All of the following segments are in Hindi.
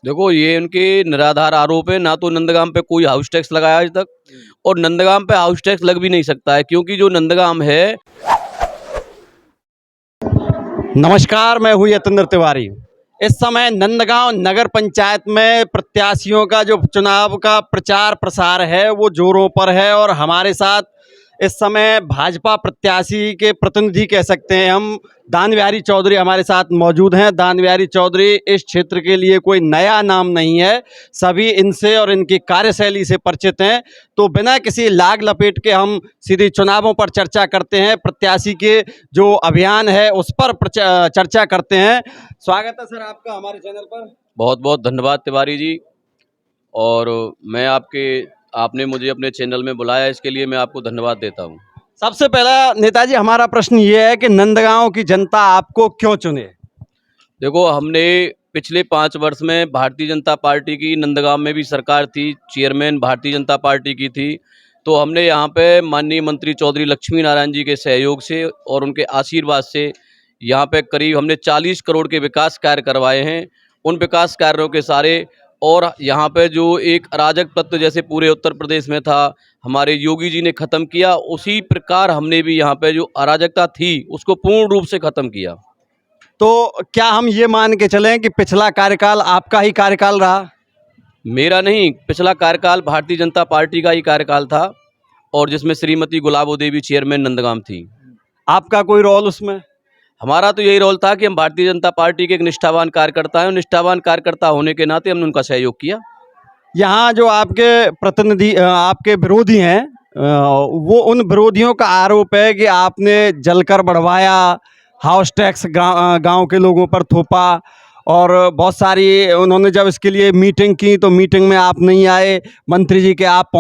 देखो, ये इनके निराधार आरोप है। ना तो नंदगांव पे कोई हाउस टैक्स लगाया आज तक, और नंदगांव पे हाउस टैक्स लग भी नहीं सकता है, क्योंकि जो नंदगांव है। नमस्कार, मैं हूँ यतेंद्र तिवारी। इस समय नंदगांव नगर पंचायत में प्रत्याशियों का जो चुनाव का प्रचार प्रसार है वो जोरों पर है, और हमारे साथ इस समय भाजपा प्रत्याशी के प्रतिनिधि कह सकते हैं हम, दान बिहारी चौधरी हमारे साथ मौजूद हैं। दान बिहारी चौधरी इस क्षेत्र के लिए कोई नया नाम नहीं है, सभी इनसे और इनकी कार्यशैली से परिचित हैं। तो बिना किसी लाग लपेट के हम सीधी चुनावों पर चर्चा करते हैं, प्रत्याशी के जो अभियान है उस पर चर्चा करते हैं। स्वागत है सर आपका हमारे चैनल पर। बहुत बहुत धन्यवाद तिवारी जी। और मैं आपने मुझे अपने चैनल में बुलाया, इसके लिए मैं आपको धन्यवाद देता हूँ। सबसे पहला नेताजी हमारा प्रश्न ये है कि नंदगांव की जनता आपको क्यों चुने? देखो, हमने पिछले 5 वर्ष में भारतीय जनता पार्टी की नंदगांव में भी सरकार थी, चेयरमैन भारतीय जनता पार्टी की थी। तो हमने यहाँ पे माननीय मंत्री चौधरी लक्ष्मी नारायण जी के सहयोग से और उनके आशीर्वाद से यहाँ पे करीब हमने 40 करोड़ के विकास कार्य करवाए हैं। उन विकास कार्यों के सारे, और यहाँ पे जो एक अराजक तत्व जैसे पूरे उत्तर प्रदेश में था, हमारे योगी जी ने ख़त्म किया। उसी प्रकार हमने भी यहाँ पे जो अराजकता थी उसको पूर्ण रूप से ख़त्म किया। तो क्या हम ये मान के चलें कि पिछला कार्यकाल आपका ही कार्यकाल रहा? मेरा नहीं, पिछला कार्यकाल भारतीय जनता पार्टी का ही कार्यकाल था, और जिसमें श्रीमती गुलाबो देवी चेयरमैन नंदगांव थी। आपका कोई रोल उसमें? हमारा तो यही रोल था कि हम भारतीय जनता पार्टी के एक निष्ठावान कार्यकर्ता हैं, और निष्ठावान कार्यकर्ता होने के नाते हमने उनका सहयोग किया। यहाँ जो आपके प्रतिनिधि आपके विरोधी हैं, वो उन विरोधियों का आरोप है कि आपने जलकर बढ़वाया, हाउस टैक्स गांव के लोगों पर थोपा, और बहुत सारी उन्होंने जब इसके लिए मीटिंग की तो मीटिंग में आप नहीं आए, मंत्री जी के आप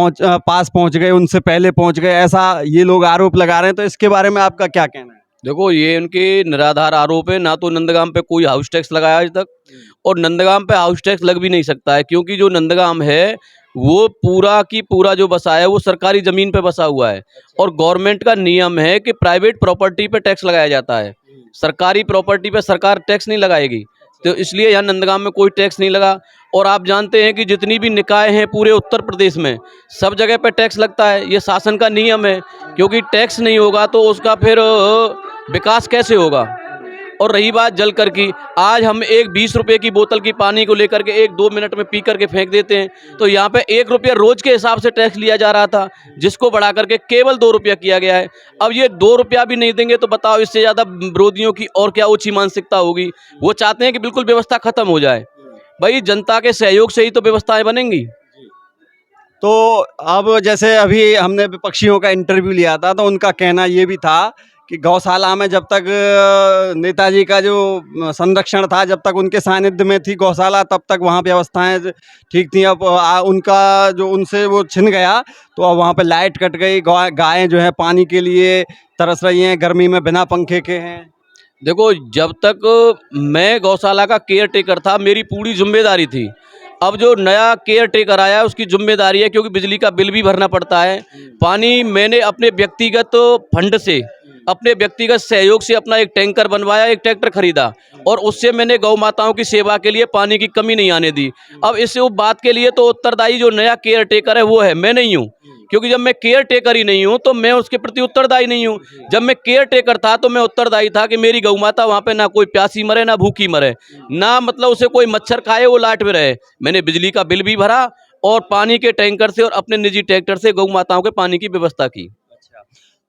पास पहुंच गए, उनसे पहले पहुंच गए, ऐसा ये लोग आरोप लगा रहे हैं। तो इसके बारे में आपका क्या कहना है? देखो, ये उनके निराधार आरोप है। ना तो नंदगांव पे कोई हाउस टैक्स लगाया आज तक, और नंदगांव पे हाउस टैक्स लग भी नहीं सकता है, क्योंकि जो नंदगांव है वो पूरा की पूरा जो बसा है वो सरकारी ज़मीन पे बसा हुआ है। और गवर्नमेंट का नियम है कि प्राइवेट प्रॉपर्टी पे टैक्स लगाया जाता है, सरकारी प्रॉपर्टी पे सरकार टैक्स नहीं लगाएगी। तो इसलिए यहाँ नंदगांव में कोई टैक्स नहीं लगा। और आप जानते हैं कि जितनी भी निकाय हैं पूरे उत्तर प्रदेश में, सब जगह पे टैक्स लगता है, ये शासन का नियम है। क्योंकि टैक्स नहीं होगा तो उसका फिर विकास कैसे होगा। और रही बात जलकर की, आज हम एक 20 रुपये की बोतल की पानी को लेकर के 1-2 मिनट में पी करके फेंक देते हैं। तो यहाँ पे 1 रुपया रोज के हिसाब से टैक्स लिया जा रहा था, जिसको बढ़ा करके केवल 2 रुपया किया गया है। अब ये 2 रुपया भी नहीं देंगे तो बताओ इससे ज़्यादा विरोधियों की और क्या ऊंची मानसिकता होगी। वो चाहते हैं कि बिल्कुल व्यवस्था खत्म हो जाए। भाई, जनता के सहयोग से ही तो व्यवस्थाएं बनेंगी। तो अब जैसे अभी हमने विपक्षियों का इंटरव्यू लिया था तो उनका कहना ये भी था कि गौशाला में जब तक नेताजी का जो संरक्षण था, जब तक उनके सानिध्य में थी गौशाला, तब तक वहाँ व्यवस्थाएं ठीक थी। अब उनका जो उनसे वो छिन गया तो अब वहाँ पे लाइट कट गई, गायें जो है पानी के लिए तरस रही हैं, गर्मी में बिना पंखे के हैं। देखो, जब तक मैं गौशाला का केयर टेकर था मेरी पूरी जिम्मेदारी थी। अब जो नया केयर टेकर आया है उसकी जिम्मेदारी है, क्योंकि बिजली का बिल भी भरना पड़ता है। पानी मैंने अपने व्यक्तिगत फंड से, अपने व्यक्तिगत सहयोग से अपना एक टैंकर बनवाया, एक ट्रैक्टर खरीदा, और उससे मैंने गौ माताओं की सेवा के लिए पानी की कमी नहीं आने दी। अब इस बात के लिए तो उत्तरदायी जो नया केयर टेकर है वो है, मैं नहीं हूँ। क्योंकि जब मैं केयर टेकर ही नहीं हूँ तो मैं उसके प्रति उत्तरदायी नहीं हूँ। जब मैं केयर टेकर था तो मैं उत्तरदायी था कि मेरी गौ माता वहाँ पे ना कोई प्यासी मरे ना भूखी मरे, ना मतलब उसे कोई मच्छर खाए, वो लाट में रहे। मैंने बिजली का बिल भी भरा और पानी के टैंकर से और अपने निजी ट्रैक्टर से गौ माताओं के पानी की व्यवस्था की।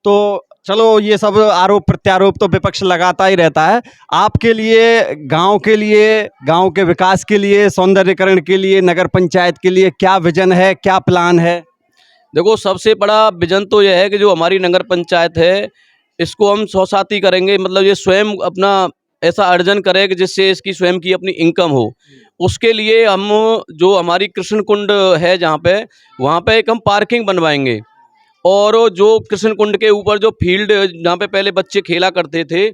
तो चलो, ये सब आरोप प्रत्यारोप तो विपक्ष लगाता ही रहता है। आपके लिए, गांव के विकास के लिए, सौंदर्यीकरण के लिए, नगर पंचायत के लिए क्या विजन है, क्या प्लान है? देखो, सबसे बड़ा विजन तो यह है कि जो हमारी नगर पंचायत है इसको हम स्वसाती करेंगे। मतलब ये स्वयं अपना ऐसा अर्जन करे कि जिससे इसकी स्वयं की अपनी इनकम हो। उसके लिए हम, जो हमारी कृष्ण कुंड है जहाँ पे, वहाँ पे एक हम पार्किंग बनवाएंगे। और जो कृष्ण कुंड के ऊपर जो फील्ड जहाँ पे पहले बच्चे खेला करते थे,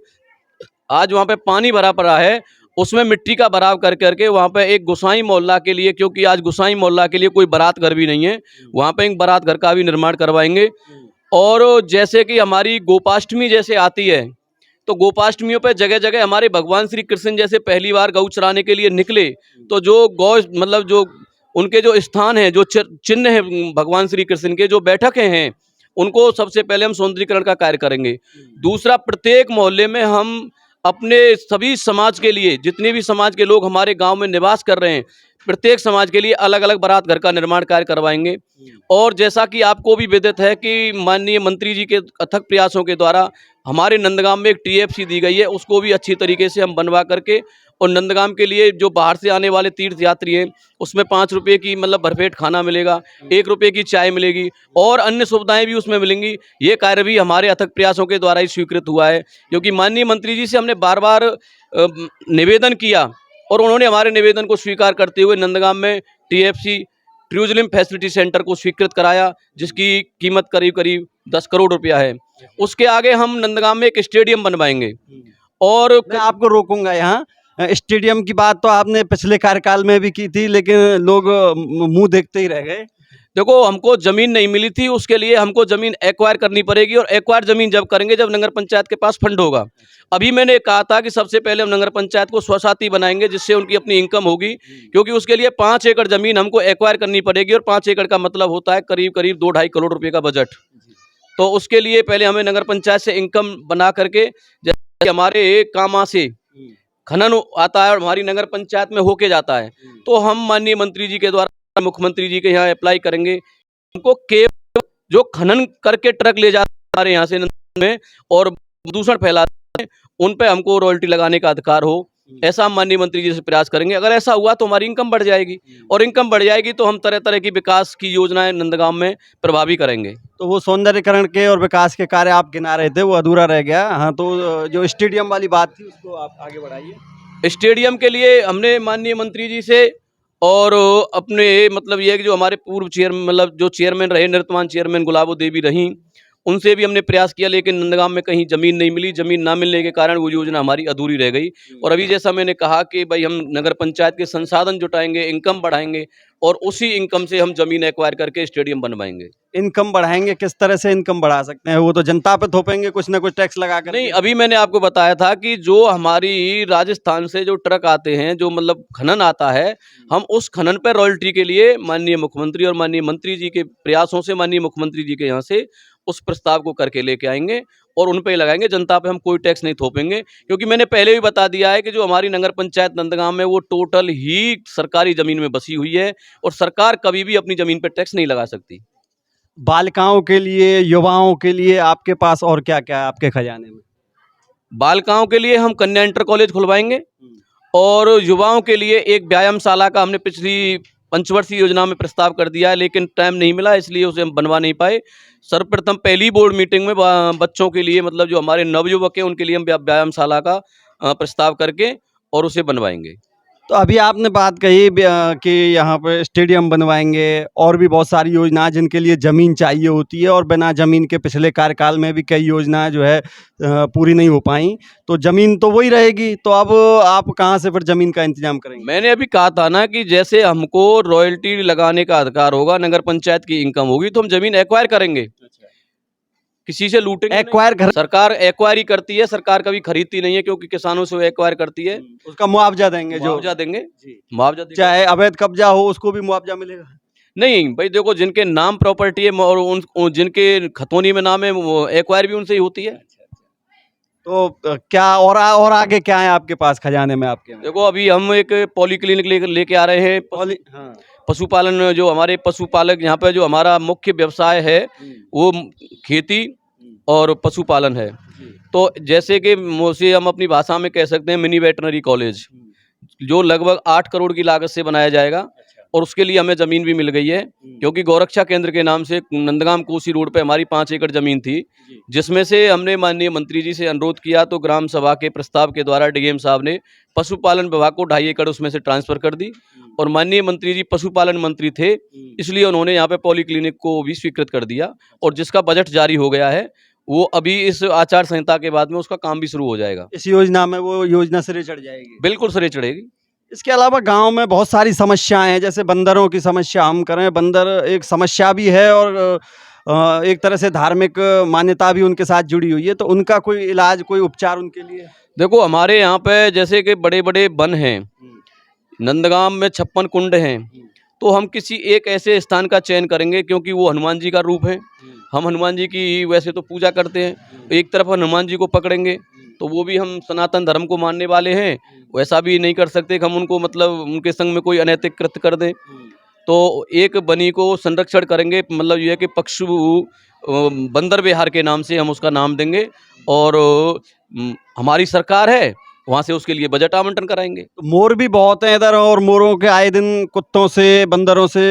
आज वहाँ पे पानी भरा पड़ा है, उसमें मिट्टी का भराव कर करके वहाँ पे एक गोसाई मोहल्ला के लिए, क्योंकि आज गोसाई मोहल्ला के लिए कोई बारात घर भी नहीं है, वहाँ पे एक बारात घर का भी निर्माण करवाएंगे। और जैसे कि हमारी गोपाष्टमी जैसे आती है, तो गोपाष्टमियों पे जगह जगह हमारे भगवान श्री कृष्ण जैसे पहली बार गऊ चराने के लिए निकले, तो जो गौ मतलब जो उनके जो स्थान है, जो चिन्ह है भगवान श्री कृष्ण के जो बैठकें हैं, उनको सबसे पहले हम सौंदर्यीकरण का कार्य करेंगे। दूसरा, प्रत्येक मोहल्ले में हम अपने सभी समाज के लिए, जितने भी समाज के लोग हमारे गांव में निवास कर रहे हैं, प्रत्येक समाज के लिए अलग अलग बारात घर का निर्माण कार्य करवाएंगे। और जैसा कि आपको भी विदित है कि माननीय मंत्री जी के अथक प्रयासों के द्वारा हमारे नंदगांव में एक टीएफसी दी गई है, उसको भी अच्छी तरीके से हम बनवा करके, और नंदगांव के लिए जो बाहर से आने वाले तीर्थ यात्री हैं उसमें 5 रुपये की मतलब भरपेट खाना मिलेगा, 1 रुपये की चाय मिलेगी और अन्य सुविधाएं भी उसमें मिलेंगी। ये कार्य भी हमारे अथक प्रयासों के द्वारा ही स्वीकृत हुआ है, क्योंकि माननीय मंत्री जी से हमने बार बार निवेदन किया और उन्होंने हमारे निवेदन को स्वीकार करते हुए नंदगांव में टीएफसी टूरिज्म फैसिलिटी सेंटर को स्वीकृत कराया, जिसकी कीमत करीब करीब 10 करोड़ रुपया है। उसके आगे हम नंदगांव में एक स्टेडियम बनवाएंगे। और मैं आपको रोकूंगा यहाँ। स्टेडियम की बात तो आपने पिछले कार्यकाल में भी की थी, लेकिन लोग मुंह देखते ही रह गए। देखो, हमको जमीन नहीं मिली थी, उसके लिए हमको जमीन एक्वायर करनी पड़ेगी, और एक्वायर जमीन जब करेंगे जब नगर पंचायत के पास फंड होगा। अभी मैंने कहा था कि सबसे पहले हम नगर पंचायत को स्वशाती बनाएंगे, जिससे उनकी अपनी इनकम होगी, क्योंकि उसके लिए 5 एकड़ जमीन हमको एक्वायर करनी पड़ेगी, और 5 एकड़ का मतलब होता है करीब करीब 2-2.5 करोड़ रुपए का बजट। तो उसके लिए पहले हमें नगर पंचायत से इनकम बना करके, जैसे हमारे कामा से खनन आता है और हमारी नगर पंचायत में होके जाता है, तो हम माननीय मंत्री जी के द्वारा मुख्यमंत्री जी के यहाँ अप्लाई करेंगे। हमको केवल जो खनन करके ट्रक ले जाते हैं हमारे यहाँ से में और प्रदूषण फैलाते हैं, उन पे हमको रॉयल्टी लगाने का अधिकार हो, ऐसा हम माननीय मंत्री जी से प्रयास करेंगे। अगर ऐसा हुआ तो हमारी इनकम बढ़ जाएगी, और इनकम बढ़ जाएगी तो हम तरह तरह की विकास की योजनाएं नंदगांव में प्रभावी करेंगे। तो वो सौंदर्यीकरण के और विकास के कार्य आप गिना रहे थे, वो अधूरा रह गया। हाँ, तो जो स्टेडियम वाली बात थी उसको आप आगे बढ़ाइए। स्टेडियम के लिए हमने माननीय मंत्री जी से और अपने मतलब ये है कि जो हमारे पूर्व चेयरमैन मतलब जो चेयरमैन रहे, निवर्तमान चेयरमैन गुलाबो देवी रहीं, उनसे भी हमने प्रयास किया, लेकिन नंदगांव में कहीं ज़मीन नहीं मिली। ज़मीन ना मिलने के कारण वो योजना हमारी अधूरी रह गई। और अभी जैसा मैंने कहा कि भाई हम नगर पंचायत के संसाधन जुटाएंगे, इनकम बढ़ाएंगे, और उसी इनकम से हम ज़मीन एक्वायर करके स्टेडियम बनवाएंगे। इनकम बढ़ाएंगे, किस तरह से इनकम बढ़ा सकते हैं? वो तो जनता पे थोपेंगे कुछ ना कुछ टैक्स लगा कर। नहीं, अभी मैंने आपको बताया था कि जो हमारी राजस्थान से जो ट्रक आते हैं, जो मतलब खनन आता है, हम उस खनन पर रॉयल्टी के लिए माननीय मुख्यमंत्री और माननीय मंत्री जी के प्रयासों से माननीय मुख्यमंत्री जी के यहाँ से उस प्रस्ताव को करके लेके आएंगे और उन पे लगाएंगे। जनता पे हम कोई टैक्स नहीं थोपेंगे, क्योंकि मैंने पहले भी बता दिया है कि जो हमारी नगर पंचायत नंदगांव में वो टोटल ही सरकारी ज़मीन में बसी हुई है, और सरकार कभी भी अपनी ज़मीन पर टैक्स नहीं लगा सकती। बालिकाओं के लिए, युवाओं के लिए आपके पास और क्या-क्या है आपके खजाने में? बालिकाओं के लिए हम कन्या इंटर कॉलेज खुलवाएंगे, और युवाओं के लिए एक व्यायामशाला का हमने पिछली पंचवर्षीय योजना में प्रस्ताव कर दिया है, लेकिन टाइम नहीं मिला, इसलिए उसे हम बनवा नहीं पाए। सर्वप्रथम पहली बोर्ड मीटिंग में बच्चों के लिए मतलब जो हमारे नवयुवक हैं उनके लिए हम व्यायामशाला का प्रस्ताव करके और उसे बनवाएंगे। तो अभी आपने बात कही कि यहाँ पे स्टेडियम बनवाएंगे और भी बहुत सारी योजनाएं जिनके लिए ज़मीन चाहिए होती है, और बिना ज़मीन के पिछले कार्यकाल में भी कई योजनाएं जो है पूरी नहीं हो पाई। तो ज़मीन तो वही रहेगी, तो अब आप कहाँ से फिर ज़मीन का इंतजाम करेंगे? मैंने अभी कहा था ना कि जैसे हमको रॉयल्टी लगाने का अधिकार होगा, नगर पंचायत की इनकम होगी, तो हम जमीन एक्वायर करेंगे, किसी से लूटेंगे नहीं। एक्वायर घर सरकार एक्वायर ही करती है, सरकार कभी खरीदती नहीं है, क्योंकि किसानों से वो एक्वायर करती है। उसका मुआवजा देंगे, जो मुआवजा देंगे, जी, मुआवजा देंगे। चाहे अवैध कब्जा हो उसको भी मुआवजा मिलेगा। नहीं भाई, देखो, जिनके नाम प्रॉपर्टी है और जिनके खतौनी में नाम है, वो एक्वायर भी उनसे ही होती है। तो क्या और आगे क्या है आपके पास खजाने में आपके? देखो, अभी हम एक पॉली क्लिनिक लेके आ रहे हैं। हाँ। पशुपालन, जो हमारे पशुपालक यहाँ पे जो हमारा मुख्य व्यवसाय है वो खेती और पशुपालन है। तो जैसे कि उसे हम अपनी भाषा में कह सकते हैं मिनी वेटनरी कॉलेज, जो लगभग 8 करोड़ की लागत से बनाया जाएगा, और उसके लिए हमें ज़मीन भी मिल गई है, क्योंकि गौरक्षा केंद्र के नाम से नंदगांव कोसी रोड पे हमारी 5 एकड़ ज़मीन थी, जिसमें से हमने माननीय मंत्री जी से अनुरोध किया, तो ग्राम सभा के प्रस्ताव के द्वारा डीएम साहब ने पशुपालन विभाग को 2.5 एकड़ उसमें से ट्रांसफ़र कर दी, और माननीय मंत्री जी पशुपालन मंत्री थे, इसलिए उन्होंने यहाँ पे पॉली क्लिनिक को भी स्वीकृत कर दिया, और जिसका बजट जारी हो गया है, वो अभी इस आचार संहिता के बाद में उसका काम भी शुरू हो जाएगा। इस योजना में वो योजना सिरे चढ़ जाएगी? बिल्कुल सिरे चढ़ेगी। इसके अलावा गांव में बहुत सारी समस्याएं हैं, जैसे बंदरों की समस्या हम करें, बंदर एक समस्या भी है, और एक तरह से धार्मिक मान्यता भी उनके साथ जुड़ी हुई है, तो उनका कोई इलाज, कोई उपचार उनके लिए? देखो हमारे यहाँ पे जैसे कि बड़े बड़े वन हैं, नंदगांव में 56 कुंड हैं, तो हम किसी एक ऐसे स्थान का चयन करेंगे क्योंकि वो हनुमान जी का रूप है। हम हनुमान जी की वैसे तो पूजा करते हैं, एक तरफ हनुमान जी को पकड़ेंगे तो वो भी हम सनातन धर्म को मानने वाले हैं, वैसा भी नहीं कर सकते कि हम उनको मतलब उनके संग में कोई अनैतिक कृत्य कर दें। तो एक बनी को संरक्षण करेंगे, मतलब ये है कि पक्षु बंदर विहार के नाम से हम उसका नाम देंगे और हमारी सरकार है, वहाँ से उसके लिए बजट आवंटन कराएंगे। तो मोर भी बहुत हैं इधर, और मोरों के आए दिन कुत्तों से, बंदरों से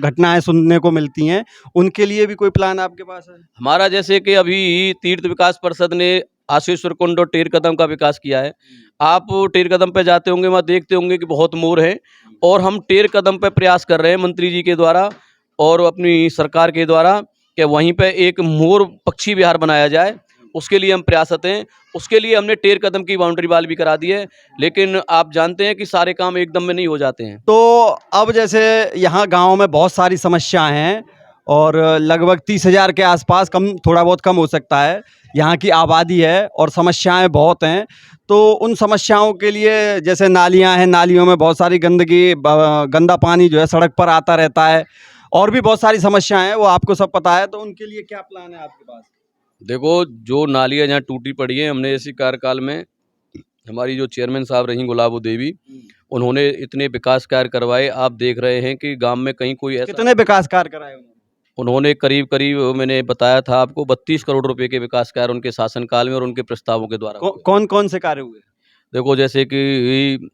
घटनाएं सुनने को मिलती हैं, उनके लिए भी कोई प्लान आपके पास है? हमारा जैसे कि अभी तीर्थ विकास परिषद ने आशेश्वर कुंड और टेर कदम का विकास किया है। आप टेर कदम पे जाते होंगे, वहाँ देखते होंगे कि बहुत मोर हैं, और हम टेर कदम पे प्रयास कर रहे हैं मंत्री जी के द्वारा और अपनी सरकार के द्वारा कि वहीं पे एक मोर पक्षी विहार बनाया जाए, उसके लिए हम प्रयासरत हैं। उसके लिए हमने टेर कदम की बाउंड्री वाल भी करा दी है, लेकिन आप जानते हैं कि सारे काम एकदम में नहीं हो जाते हैं। तो अब जैसे यहाँ गांव में बहुत सारी समस्याएं हैं, और लगभग 30,000 के आसपास, कम थोड़ा बहुत कम हो सकता है, यहाँ की आबादी है और समस्याएं बहुत हैं। तो उन समस्याओं के लिए, जैसे नालियाँ हैं, नालियों में बहुत सारी गंदगी, गंदा पानी जो है सड़क पर आता रहता है, और भी बहुत सारी समस्याएं हैं, वो आपको सब पता है। तो उनके लिए क्या प्लान है आपके पास? देखो, जो नालियाँ जहाँ टूटी पड़ी हैं, हमने इसी कार्यकाल में हमारी जो चेयरमैन साहब रहीं गुलाबो देवी, उन्होंने इतने विकास कार्य करवाए। आप देख रहे हैं कि गांव में कहीं कोई ऐसा, कितने विकास कार्य कराए उन्होंने? उन्होंने करीब करीब, मैंने बताया था आपको, 32 करोड़ रुपए के विकास कार्य उनके शासनकाल में और उनके प्रस्तावों के द्वारा हुए। कौन कौन से कार्य हुए? देखो जैसे कि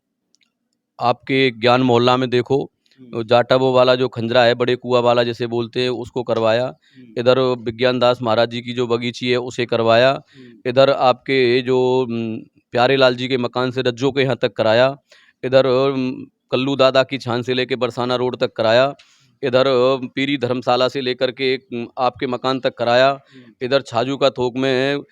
आपके ज्ञान मोहल्ला में देखो, जाटवो वाला जो खंजरा है, बड़े कुआ वाला जैसे बोलते हैं, उसको करवाया। इधर विज्ञान दास महाराज जी की जो बगीची है उसे करवाया। इधर आपके जो प्यारे लाल जी के मकान से रज्जो के यहाँ तक कराया। इधर कल्लू दादा की छान से लेके बरसाना रोड तक कराया। इधर पीरी धर्मशाला से लेकर के आपके मकान तक कराया। इधर छाजू का थोक में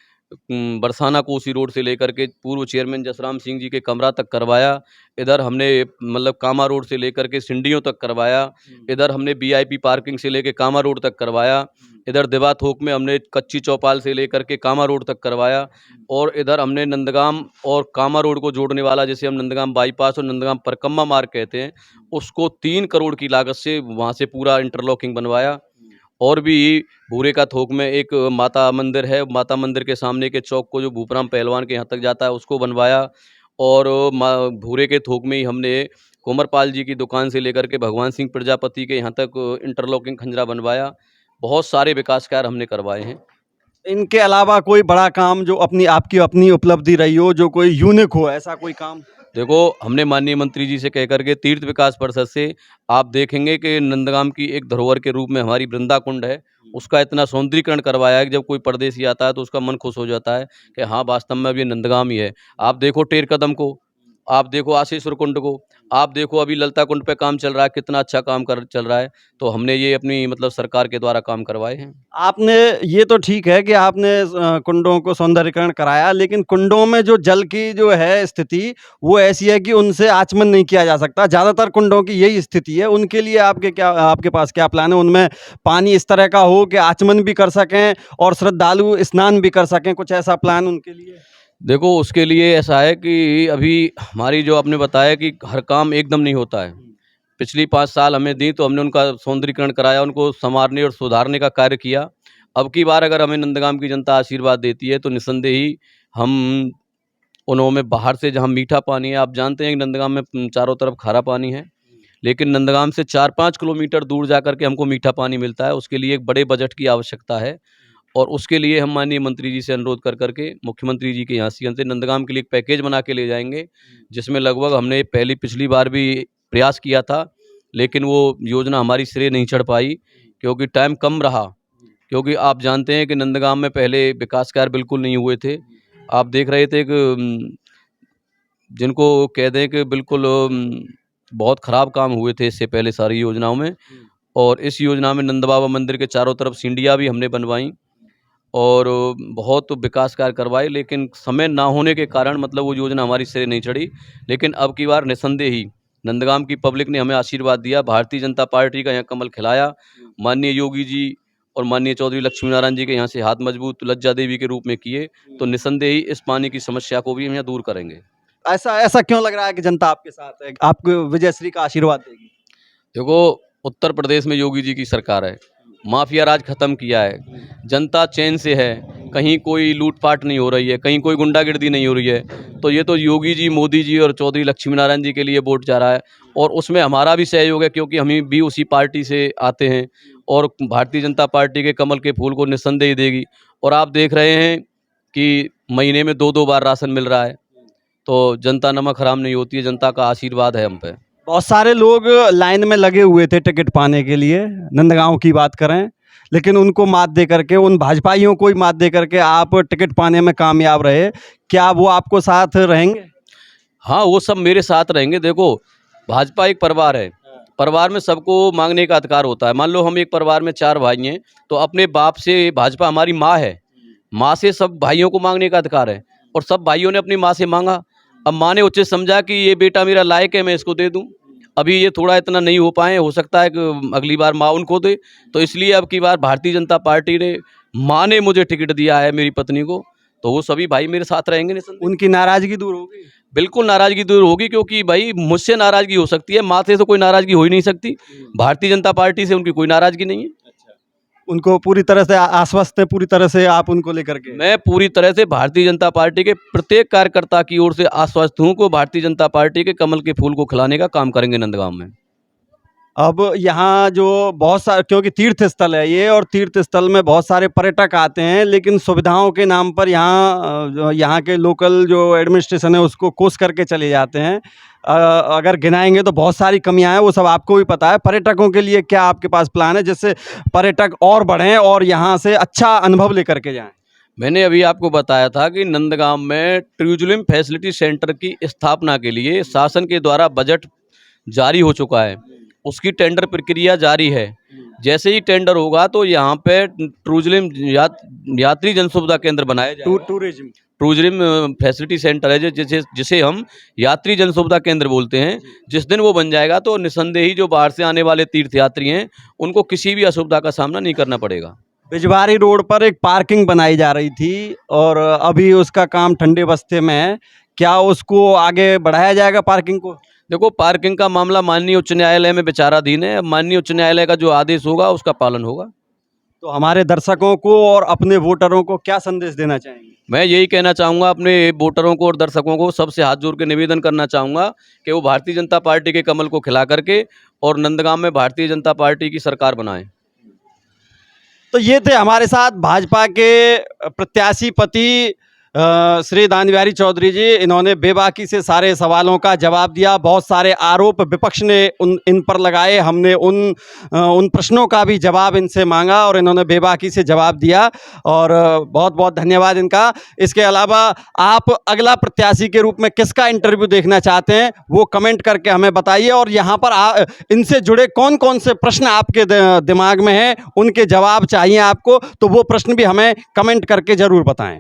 बरसाना कोसी रोड से लेकर के पूर्व चेयरमैन जसराम सिंह जी के कमरा तक करवाया। इधर हमने मतलब कामा रोड से लेकर के सिंडियों तक करवाया। इधर हमने वीआईपी पार्किंग से लेकर कामा रोड तक करवाया। इधर देवा थोक में हमने कच्ची चौपाल से लेकर के कामा रोड तक करवाया। और इधर हमने नंदगाम और कामा रोड को जोड़ने वाला, जैसे हम नंदगाम बाईपास और नंदगाम परकम्मा मार्ग कहते हैं, उसको 3 करोड़ की लागत से वहाँ से पूरा इंटरलॉकिंग बनवाया। और भी भूरे का थोक में एक माता मंदिर है, माता मंदिर के सामने के चौक को जो भूपराम पहलवान के यहाँ तक जाता है उसको बनवाया। और भूरे के थोक में ही हमने कुंवरपाल जी की दुकान से लेकर के भगवान सिंह प्रजापति के यहाँ तक इंटरलॉकिंग खंजरा बनवाया। बहुत सारे विकास कार्य हमने करवाए हैं। इनके अलावा कोई बड़ा काम जो आपकी अपनी उपलब्धि रही हो, जो कोई यूनिक हो, ऐसा कोई काम? देखो, हमने माननीय मंत्री जी से कह करके तीर्थ विकास परिषद से, आप देखेंगे कि नंदगाम की एक धरोहर के रूप में हमारी वृंदा कुंड है, उसका इतना सौंदर्यीकरण करवाया है कि जब कोई परदेसी आता है तो उसका मन खुश हो जाता है कि हाँ, वास्तव में अब ये नंदगाम ही है। आप देखो टेर कदम को, आप देखो आशीश्वर कुंड को, आप देखो अभी ललता कुंड पे काम चल रहा है, कितना अच्छा काम चल रहा है। तो हमने ये अपनी मतलब सरकार के द्वारा काम करवाए हैं। आपने, ये तो ठीक है कि आपने कुंडों को सौंदर्यीकरण कराया, लेकिन कुंडों में जो जल की जो है स्थिति, वो ऐसी है कि उनसे आचमन नहीं किया जा सकता। ज़्यादातर कुंडों की यही स्थिति है। उनके लिए आपके पास क्या प्लान है? उनमें पानी इस तरह का हो कि आचमन भी कर सकें और श्रद्धालु स्नान भी कर सकें, कुछ ऐसा प्लान उनके लिए? देखो, उसके लिए ऐसा है कि अभी हमारी जो आपने बताया कि हर काम एकदम नहीं होता है। पिछली 5 साल हमें दी तो हमने उनका सौंदर्यीकरण कराया, उनको संवारने और सुधारने का कार्य किया। अब की बार अगर हमें नंदगाम की जनता आशीर्वाद देती है तो निस्संदेह ही हम उन्होंने बाहर से, जहाँ मीठा पानी है, आप जानते हैं कि नंदगाम में चारों तरफ खारा पानी है, लेकिन नंदगाम से 4-5 किलोमीटर दूर जाकर के हमको मीठा पानी मिलता है। उसके लिए एक बड़े बजट की आवश्यकता है और उसके लिए हम माननीय मंत्री जी से अनुरोध कर करके मुख्यमंत्री जी के यहाँ से नंदगाम के लिए एक पैकेज बना के ले जाएंगे, जिसमें लगभग हमने पिछली बार भी प्रयास किया था, लेकिन वो योजना हमारी सिरे नहीं चढ़ पाई क्योंकि टाइम कम रहा। क्योंकि आप जानते हैं कि नंदगाम में पहले विकास कार्य बिल्कुल नहीं हुए थे। आप देख रहे थे कि जिनको कह दें कि बिल्कुल बहुत ख़राब काम हुए थे इससे पहले सारी योजनाओं में। और इस योजना में नंद बाबा मंदिर के चारों तरफ सीढ़ियाँ भी हमने बनवाई और बहुत विकास कार्य करवाए, लेकिन समय ना होने के कारण मतलब वो योजना हमारी सिरे नहीं चढ़ी। लेकिन अब की बार निस्संदेह ही नंदगाम की पब्लिक ने हमें आशीर्वाद दिया, भारतीय जनता पार्टी का यहाँ कमल खिलाया। माननीय योगी जी और माननीय चौधरी लक्ष्मी नारायण जी के यहाँ से हाथ मजबूत लज्जा देवी के रूप में किए तो निसंदेही इस पानी की समस्या को भी हम यहाँ दूर करेंगे। ऐसा ऐसा क्यों लग रहा है कि जनता आपके साथ है, आपको विजयश्री का आशीर्वाद देगी? देखो, उत्तर प्रदेश में योगी जी की सरकार है, माफिया राज खत्म किया है, जनता चैन से है, कहीं कोई लूटपाट नहीं हो रही है, कहीं कोई गुंडागिर्दी नहीं हो रही है। तो ये तो योगी जी, मोदी जी और चौधरी लक्ष्मी नारायण जी के लिए वोट जा रहा है और उसमें हमारा भी सहयोग है क्योंकि हम भी उसी पार्टी से आते हैं और भारतीय जनता पार्टी के कमल के फूल को निस्संदेही देगी। और आप देख रहे हैं कि महीने में 2-2 बार राशन मिल रहा है, तो जनता नमक हराम नहीं होती है, जनता का आशीर्वाद है हम पे। बहुत सारे लोग लाइन में लगे हुए थे टिकट पाने के लिए, नंदगांव की बात करें, लेकिन उनको मात दे करके, उन भाजपाइयों को ही मात दे करके आप टिकट पाने में कामयाब रहे। क्या वो आपको साथ रहेंगे? हाँ, वो सब मेरे साथ रहेंगे। देखो, भाजपा एक परिवार है, परिवार में सबको मांगने का अधिकार होता है। मान लो हम एक परिवार में 4 भाई हैं, तो अपने बाप से भाजपा हमारी माँ है, माँ से सब भाइयों को मांगने का अधिकार है और सब भाइयों ने अपनी माँ से मांगा। अब माँ ने उचित समझा कि ये बेटा मेरा लायक है, मैं इसको दे दूँ। अभी ये थोड़ा इतना नहीं हो पाए, हो सकता है कि अगली बार माँ उनको दे, तो इसलिए अब की बार भारतीय जनता पार्टी ने, माँ ने मुझे टिकट दिया है मेरी पत्नी को, तो वो सभी भाई मेरे साथ रहेंगे निसंदेह। उनकी नाराजगी दूर होगी? बिल्कुल नाराज़गी दूर होगी क्योंकि भाई मुझसे नाराज़गी हो सकती है, माँ से तो कोई नाराज़गी हो ही नहीं सकती। भारतीय जनता पार्टी से उनकी कोई नाराज़गी नहीं है। उनको पूरी तरह से आश्वस्त है, पूरी तरह से आप उनको लेकर के? मैं पूरी तरह से भारतीय जनता पार्टी के प्रत्येक कार्यकर्ता की ओर से आश्वस्त हूँ कि भारतीय जनता पार्टी के कमल के फूल को खिलाने का काम करेंगे नंदगांव में। अब यहाँ जो बहुत सारे, क्योंकि तीर्थ स्थल है ये, और तीर्थ स्थल में बहुत सारे पर्यटक आते हैं, लेकिन सुविधाओं के नाम पर यहाँ के लोकल जो एडमिनिस्ट्रेशन है उसको कोस करके चले जाते हैं। अगर गिनाएंगे तो बहुत सारी कमियां हैं, वो सब आपको भी पता है। पर्यटकों के लिए क्या आपके पास प्लान है जिससे पर्यटक और बढ़ें और यहाँ से अच्छा अनुभव लेकर के जाएं? मैंने अभी आपको बताया था कि नंदगांव में टूरिज्म फैसिलिटी सेंटर की स्थापना के लिए शासन के द्वारा बजट जारी हो चुका है, उसकी टेंडर प्रक्रिया जारी है। जैसे ही टेंडर होगा तो यहाँ पे टूरिज्म यात्री जन सुविधा केंद्र बनाया जाएगा। टूरिज्म फैसिलिटी सेंटर है जिसे हम यात्री जन सुविधा केंद्र बोलते हैं। जिस दिन वो बन जाएगा तो निसंदेही जो बाहर से आने वाले तीर्थयात्री हैं उनको किसी भी असुविधा का सामना नहीं करना पड़ेगा। बिजवारी रोड पर एक पार्किंग बनाई जा रही थी और अभी उसका काम ठंडे बस्ते में है। क्या उसको आगे बढ़ाया जाएगा पार्किंग को? देखो, पार्किंग का मामला माननीय उच्च न्यायालय में विचाराधीन है। माननीय उच्च न्यायालय का जो आदेश होगा उसका पालन होगा। तो हमारे दर्शकों को और अपने वोटरों को क्या संदेश देना चाहेंगे? मैं यही कहना चाहूँगा अपने वोटरों को और दर्शकों को, सबसे हाथ जोड़ के निवेदन करना चाहूँगा कि वो भारतीय जनता पार्टी के कमल को खिला करके और नंदगांव में भारतीय जनता पार्टी की सरकार बनाएं। तो ये थे हमारे साथ भाजपा के प्रत्याशी पति श्री दानी बिहारी चौधरी जी। इन्होंने बेबाकी से सारे सवालों का जवाब दिया। बहुत सारे आरोप विपक्ष ने इन पर लगाए, हमने उन प्रश्नों का भी जवाब इनसे मांगा और इन्होंने बेबाकी से जवाब दिया और बहुत बहुत धन्यवाद इनका। इसके अलावा आप अगला प्रत्याशी के रूप में किसका इंटरव्यू देखना चाहते हैं वो कमेंट करके हमें बताइए और यहाँ पर इनसे जुड़े कौन कौन से प्रश्न आपके दिमाग में हैं, उनके जवाब चाहिए आपको, तो वो प्रश्न भी हमें कमेंट करके ज़रूर बताएं।